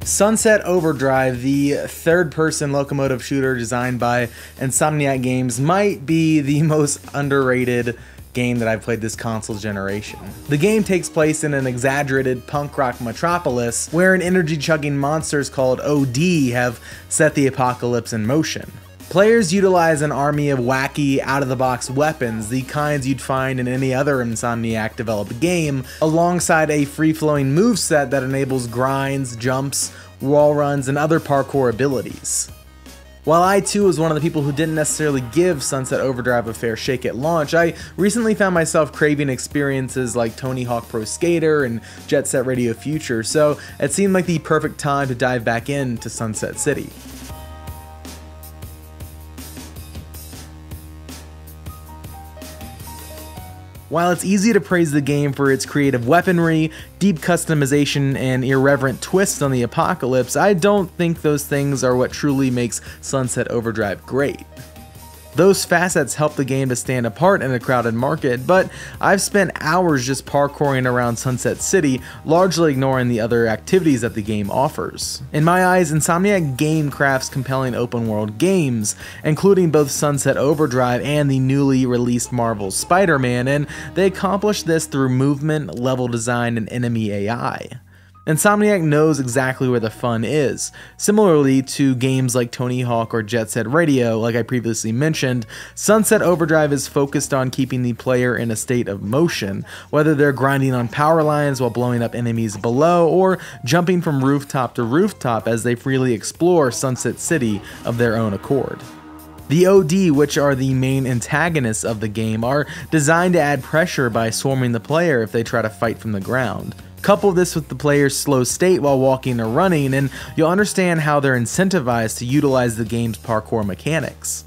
Sunset Overdrive, the third-person locomotive shooter designed by Insomniac Games, might be the most underrated game that I've played this console generation. The game takes place in an exaggerated punk rock metropolis where an energy-chugging monsters called OD have set the apocalypse in motion. Players utilize an army of wacky, out-of-the-box weapons, the kinds you'd find in any other Insomniac-developed game, alongside a free-flowing moveset that enables grinds, jumps, wall runs, and other parkour abilities. While I too was one of the people who didn't necessarily give Sunset Overdrive a fair shake at launch, I recently found myself craving experiences like Tony Hawk Pro Skater and Jet Set Radio Future, so it seemed like the perfect time to dive back into Sunset City. While it's easy to praise the game for its creative weaponry, deep customization, and irreverent twists on the apocalypse, I don't think those things are what truly makes Sunset Overdrive great. Those facets help the game to stand apart in a crowded market, but I've spent hours just parkouring around Sunset City, largely ignoring the other activities that the game offers. In my eyes, Insomniac Game crafts compelling open-world games, including both Sunset Overdrive and the newly released Marvel's Spider-Man, and they accomplish this through movement, level design, and enemy AI. Insomniac knows exactly where the fun is. Similarly to games like Tony Hawk or Jet Set Radio, like I previously mentioned, Sunset Overdrive is focused on keeping the player in a state of motion, whether they're grinding on power lines while blowing up enemies below, or jumping from rooftop to rooftop as they freely explore Sunset City of their own accord. The OD, which are the main antagonists of the game, are designed to add pressure by swarming the player if they try to fight from the ground. Couple this with the player's slow state while walking or running, and you'll understand how they're incentivized to utilize the game's parkour mechanics.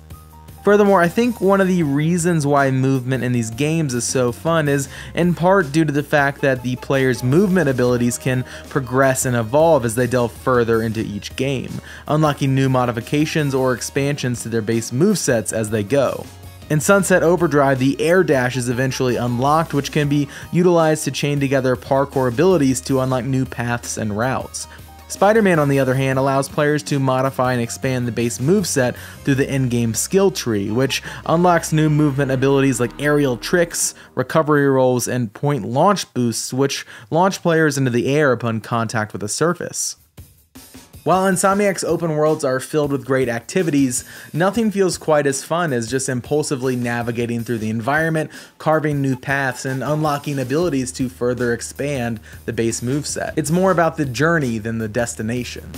Furthermore, I think one of the reasons why movement in these games is so fun is in part due to the fact that the player's movement abilities can progress and evolve as they delve further into each game, unlocking new modifications or expansions to their base movesets as they go. In Sunset Overdrive, the air dash is eventually unlocked, which can be utilized to chain together parkour abilities to unlock new paths and routes. Spider-Man, on the other hand, allows players to modify and expand the base moveset through the in-game skill tree, which unlocks new movement abilities like aerial tricks, recovery rolls, and point launch boosts, which launch players into the air upon contact with a surface. While Insomniac's open worlds are filled with great activities, nothing feels quite as fun as just impulsively navigating through the environment, carving new paths, and unlocking abilities to further expand the base moveset. It's more about the journey than the destination.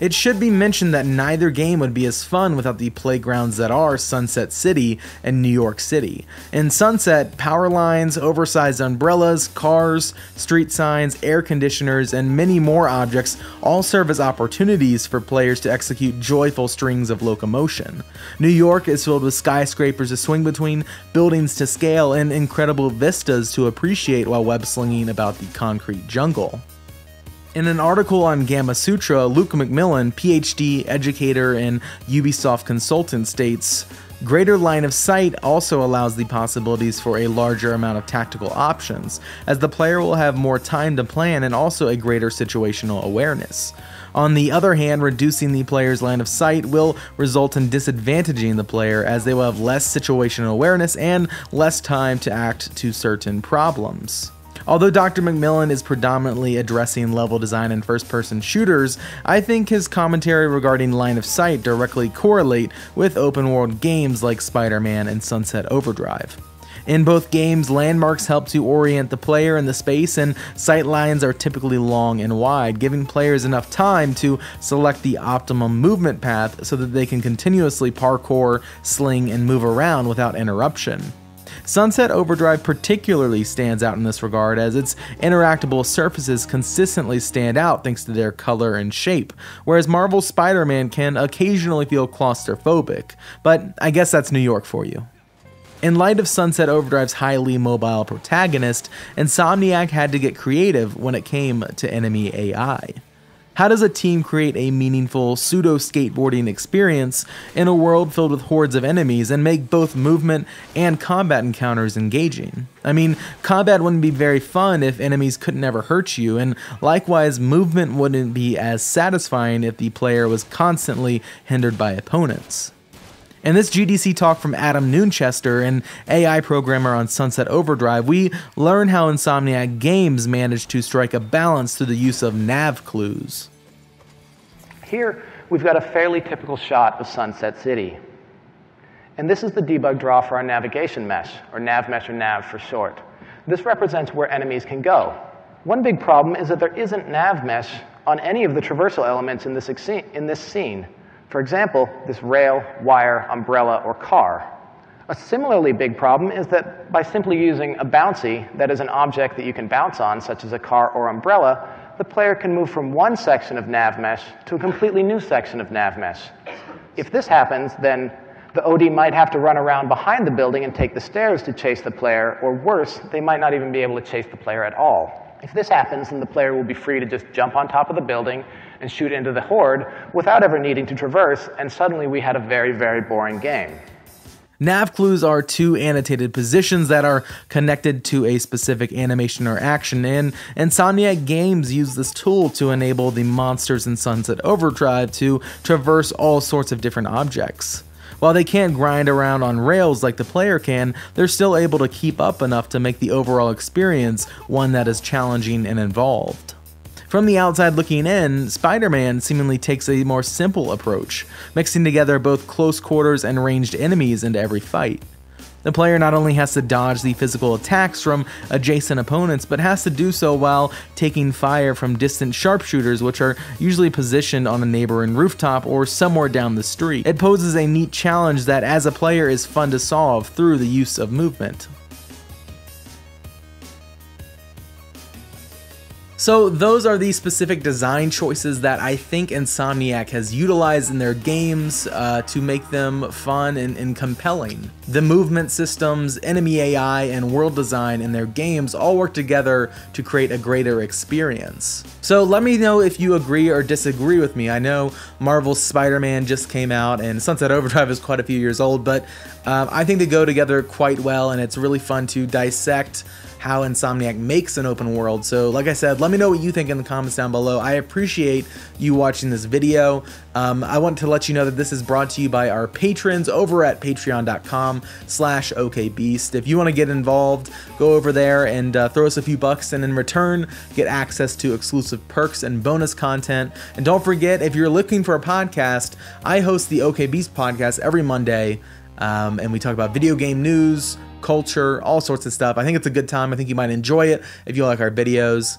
It should be mentioned that neither game would be as fun without the playgrounds that are Sunset City and New York City. In Sunset, power lines, oversized umbrellas, cars, street signs, air conditioners, and many more objects all serve as opportunities for players to execute joyful strings of locomotion. New York is filled with skyscrapers to swing between, buildings to scale, and incredible vistas to appreciate while web-slinging about the concrete jungle. In an article on Gamma Sutra, Luke McMillan, PhD, educator, and Ubisoft consultant states, "Greater line of sight also allows the possibilities for a larger amount of tactical options, as the player will have more time to plan and also a greater situational awareness. On the other hand, reducing the player's line of sight will result in disadvantaging the player, as they will have less situational awareness and less time to act to certain problems." Although Dr. McMillan is predominantly addressing level design and first-person shooters, I think his commentary regarding line of sight directly correlate with open-world games like Spider-Man and Sunset Overdrive. In both games, landmarks help to orient the player in the space, and sight lines are typically long and wide, giving players enough time to select the optimum movement path so that they can continuously parkour, sling, and move around without interruption. Sunset Overdrive particularly stands out in this regard, as its interactable surfaces consistently stand out thanks to their color and shape, whereas Marvel's Spider-Man can occasionally feel claustrophobic, but I guess that's New York for you. In light of Sunset Overdrive's highly mobile protagonist, Insomniac had to get creative when it came to enemy AI. How does a team create a meaningful pseudo-skateboarding experience in a world filled with hordes of enemies and make both movement and combat encounters engaging? I mean, combat wouldn't be very fun if enemies couldn't ever hurt you, and likewise, movement wouldn't be as satisfying if the player was constantly hindered by opponents. In this GDC talk from Adam Noonchester, an AI programmer on Sunset Overdrive, we learn how Insomniac Games managed to strike a balance through the use of Nav Clues. Here, we've got a fairly typical shot of Sunset City. And this is the debug draw for our navigation mesh, or nav mesh, or nav for short. This represents where enemies can go. One big problem is that there isn't nav mesh on any of the traversal elements in this scene. For example, this rail, wire, umbrella, or car. A similarly big problem is that by simply using a bouncy, that is an object that you can bounce on, such as a car or umbrella, the player can move from one section of nav mesh to a completely new section of nav mesh. If this happens, then the OD might have to run around behind the building and take the stairs to chase the player, or worse, they might not even be able to chase the player at all. If this happens, then the player will be free to just jump on top of the building and shoot into the horde without ever needing to traverse, and suddenly we had a very, very boring game. Nav clues are two annotated positions that are connected to a specific animation or action, and Insomniac Games use this tool to enable the monsters in Sunset Overdrive to traverse all sorts of different objects. While they can't grind around on rails like the player can, they're still able to keep up enough to make the overall experience one that is challenging and involved. From the outside looking in, Spider-Man seemingly takes a more simple approach, mixing together both close quarters and ranged enemies into every fight. The player not only has to dodge the physical attacks from adjacent opponents, but has to do so while taking fire from distant sharpshooters, which are usually positioned on a neighboring rooftop or somewhere down the street. It poses a neat challenge that as a player is fun to solve through the use of movement. So those are the specific design choices that I think Insomniac has utilized in their games to make them fun and compelling. The movement systems, enemy AI, and world design in their games all work together to create a greater experience. So let me know if you agree or disagree with me. I know Marvel's Spider-Man just came out and Sunset Overdrive is quite a few years old, but I think they go together quite well, and it's really fun to dissect how Insomniac makes an open world. So like I said, let me know what you think in the comments down below. I appreciate you watching this video. I want to let you know that this is brought to you by our patrons over at patreon.com/okbeast. If you want to get involved, go over there and throw us a few bucks, and in return, get access to exclusive perks and bonus content. And don't forget, if you're looking for a podcast, I host the OK Beast podcast every Monday, and we talk about video game news, culture, all sorts of stuff. I think it's a good time. I think you might enjoy it if you like our videos.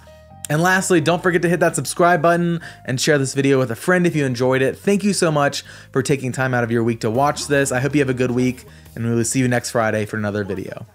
And lastly, don't forget to hit that subscribe button and share this video with a friend if you enjoyed it. Thank you so much for taking time out of your week to watch this. I hope you have a good week, and we will see you next Friday for another video.